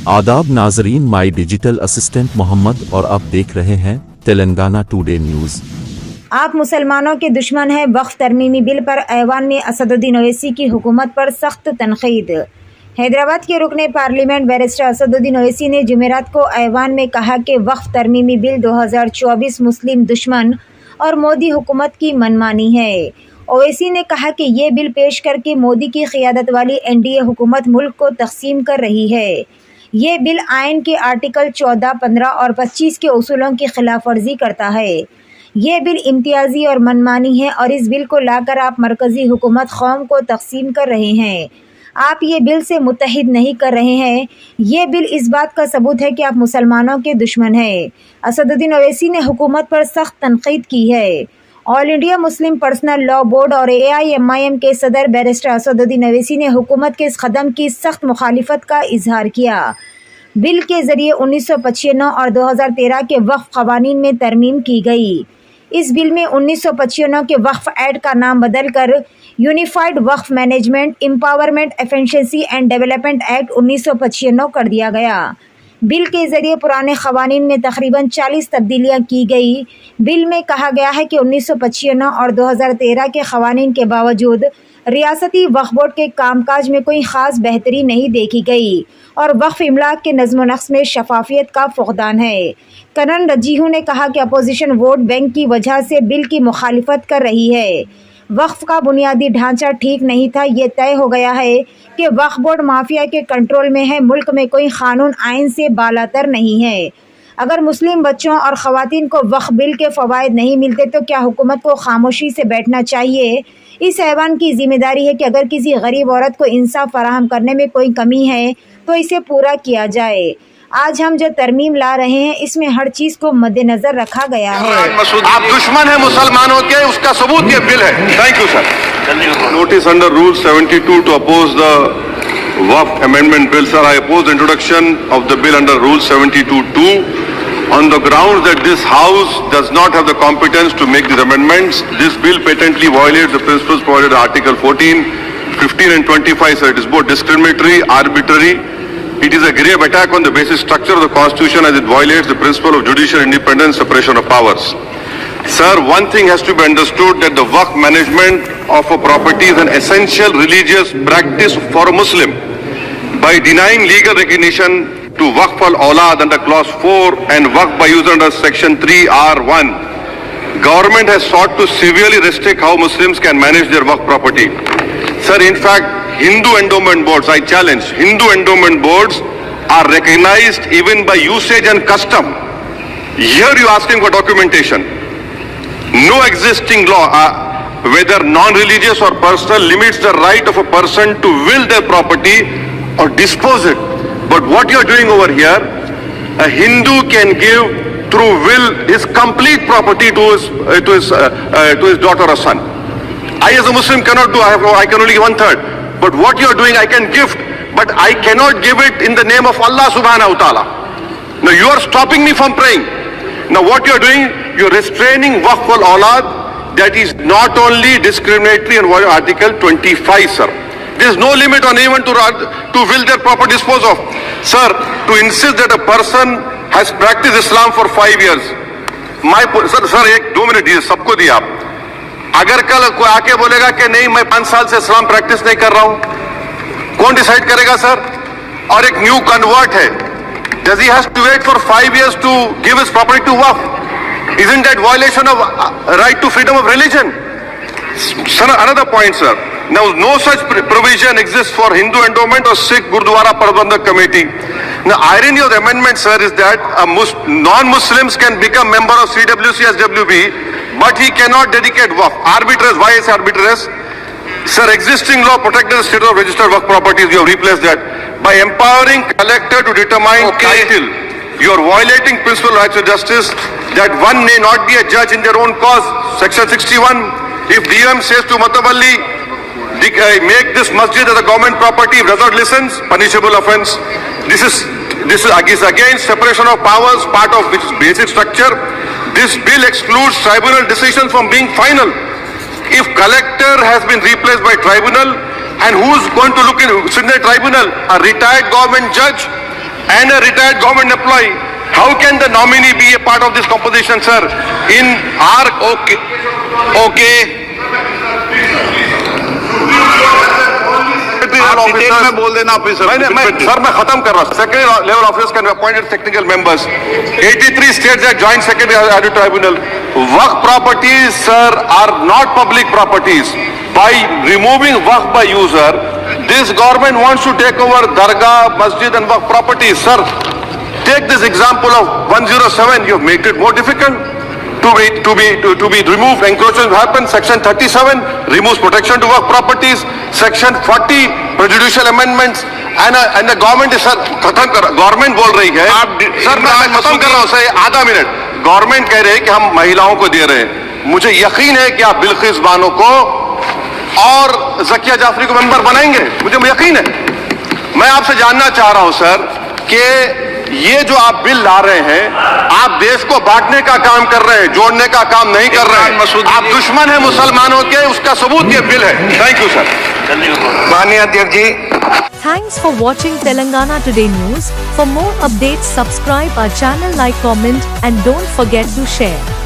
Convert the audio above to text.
आदाब नाजरीन, my digital assistant Mohammad और आप देख रहे हैं तेलंगाना टुडे न्यूज़। आप मुसलमानों के दुश्मन हैं। वक्फ तरमीमी बिल पर ऐवान में असदुद्दीन ओवैसी की हुकूमत पर सख्त तनकीद। हैदराबाद के रुकने पार्लियामेंट बैरिस्टर असदुद्दीन ओवैसी ने जुमेरात को ऐवान में कहा कि वक्फ तरमीमी बिल 2024 मुस्लिम दुश्मन और मोदी हुकूमत की मनमानी है। ओवैसी ने कहा कि ये बिल पेश करके मोदी की क़ियादत वाली एनडीए हुकूमत मुल्क को तकसीम कर रही है। ये बिल आइन के आर्टिकल 14, 15 और 25 के उसूलों की खिलाफ वर्जी करता है। ये बिल इम्तियाजी और मनमानी है और इस बिल को लाकर आप मरकज़ी हुकूमत कौम को तकसीम कर रहे हैं। आप ये बिल से मुत्तहिद नहीं कर रहे हैं। ये बिल इस बात का सबूत है कि आप मुसलमानों के दुश्मन हैं। असदुद्दीन ओवैसी ने हुकूमत पर सख्त तनकीद की है। All India Muslim personal law board और AIMIM के सदर बैरिस्टर असदुद्दीन ओवैसी ने हुकूमत के इस कदम की सख्त मुखालिफत का इजहार किया। बिल के ज़रिए 1995 और 2013 के वक्फ क़वानीन में तरमीम की गई। इस बिल में 1995 के वक्फ एक्ट का नाम बदलकर unified Waqf management, empowerment, efficiency and development act 1995 कर दिया गया। बिल के ज़रिए पुराने क़वानीन में तकरीबन 40 तब्दीलियाँ की गई। बिल में कहा गया है कि 1995 और 2013 के क़वानीन के बावजूद रियासती वक्फ बोर्ड के कामकाज में कोई ख़ास बेहतरी नहीं देखी गई और वक्फ इमलाक के नज़्म व नक्श में शफाफियत का फुक़दान है। करन रजीहू ने कहा कि अपोजिशन वोट बैंक की वजह से बिल की मुखालिफत कर रही है। वक्फ का बुनियादी ढांचा ठीक नहीं था। ये तय हो गया है कि वक्फ बोर्ड माफिया के कंट्रोल में है। मुल्क में कोई कानून आइन से बालातर नहीं है। अगर मुस्लिम बच्चों और ख़वातीन को वक्फ बिल के फ़वाइद नहीं मिलते तो क्या हुकूमत को खामोशी से बैठना चाहिए? इस ऐवान की जिम्मेदारी है कि अगर किसी गरीब औरत को इंसाफ फराहम करने में कोई कमी है तो इसे पूरा किया जाए। आज हम जो तरमीम ला रहे हैं इसमें हर चीज को मद्देनजर रखा गया है। आप दुश्मन है मुसलमानों के, उसका सबूत ये बिल है। Thank you sir. Notice under rule 72 to oppose the Waqf amendment bill. Sir, I oppose the introduction of the bill under rule 72(2) on the grounds that this house does not have the competence to make these amendments. This bill patently violates the principles provided in Article 14, 15 and 25. Sir, it is both discriminatory, arbitrary. It is a grave attack on the basic structure of the Constitution as it violates the principle of judicial independence, separation of powers. Sir, one thing has to be understood, that the waqf management of a property is an essential religious practice for a Muslim. By denying legal recognition to waqf al-awlad under clause 4 and waqf by user under section 3(r)(1), government has sought to severely restrict how Muslims can manage their waqf property. Sir, in fact, Hindu endowment boards, I challenge, Hindu endowment boards are recognized even by usage and custom. Here you are asking for documentation. No existing law, whether non-religious or personal, limits the right of a person to will their property or dispose it. But what you are doing over here, a Hindu can give through will his complete property to his daughter or son. I as a Muslim cannot do, I can only give 1/3. But what you are doing, I can gift, but I cannot give it in the name of Allah subhanahu wa ta'ala. Now you are stopping me from praying. Now what you are doing, you are restraining waqf al-awlad. That is not only discriminatory and violating Article 25, sir. There is no limit on anyone to will their property dispose of. Sir, to insist that a person has practiced Islam for 5 years, sir, एक 2 minute दिए, सबको दिया आप। अगर कल कोई आके बोलेगा कि नहीं मैं 5 साल से इस्लाम प्रैक्टिस नहीं कर रहा हूं, कौन डिसाइड करेगा सर? और एक न्यू कन्वर्ट है, does he has to wait for 5 years to give his property to waqf? Isn't that violation of right to freedom of religion? Sir, another point, sir. Now, no such provision exists for Hindu endowment or Sikh Gurdwara Prabandhak Committee. Now, irony of the amendment, sir, is that non-Muslims can become member of CWC as WB, but he cannot dedicate waqf. Arbitrage, why is arbitrage? Sir, existing law protects the status of registered waqf properties. You have replaced that by empowering collector to determine title. You are violating principle of rights of justice, that one may not be a judge in their own cause. Section 61. If DM says to Matawalli, make this masjid as a government property, if does not listens, punishable offence. This is against separation of powers, part of which is basic structure. This bill excludes tribunal decisions from being final. If collector has been replaced by tribunal, and who's going to sit in the tribunal? A retired government judge and a retired government employee. How can the nominee be a part of this composition, sir? In our okay. आप detail में बोल देना officer. Sir मैं खत्म कर रहा हूँ. Secondary level officers can be appointed technical members. 83 states that joint secretary audit tribunal. Waqf properties, sir, are not public properties. By removing waqf by user, this government wants to take over dargah, masjid and waqf properties, sir. Take this example of 107. You have made it more difficult. To be removed, encroachment happens. Section 37 removes protection to work properties. Section 40 prejudicial amendments. And the government is, sir, खत्म कर, government बोल रही है, sir मैं खत्म कर रहा हूँ सर, आधा मिनट. गवर्नमेंट कह रहे हैं कि हम महिलाओं को दे रहे हैं. मुझे यकीन है कि आप बिल्किस बानो को और जकिया जाफरी को मेंबर बनाएंगे, मुझे यकीन है. मैं आपसे जानना चाह रहा हूं सर कि ये जो आप बिल ला रहे हैं, आप देश को बांटने का काम कर रहे हैं, जोड़ने का काम नहीं कर रहे हैं. आप दुश्मन हैं मुसलमानों के, उसका सबूत ये बिल है. Thank you sir. माननीय अध्यक्ष जी. Thanks for watching Telangana Today News. For more updates, subscribe our channel, like, comment, and don't forget to share.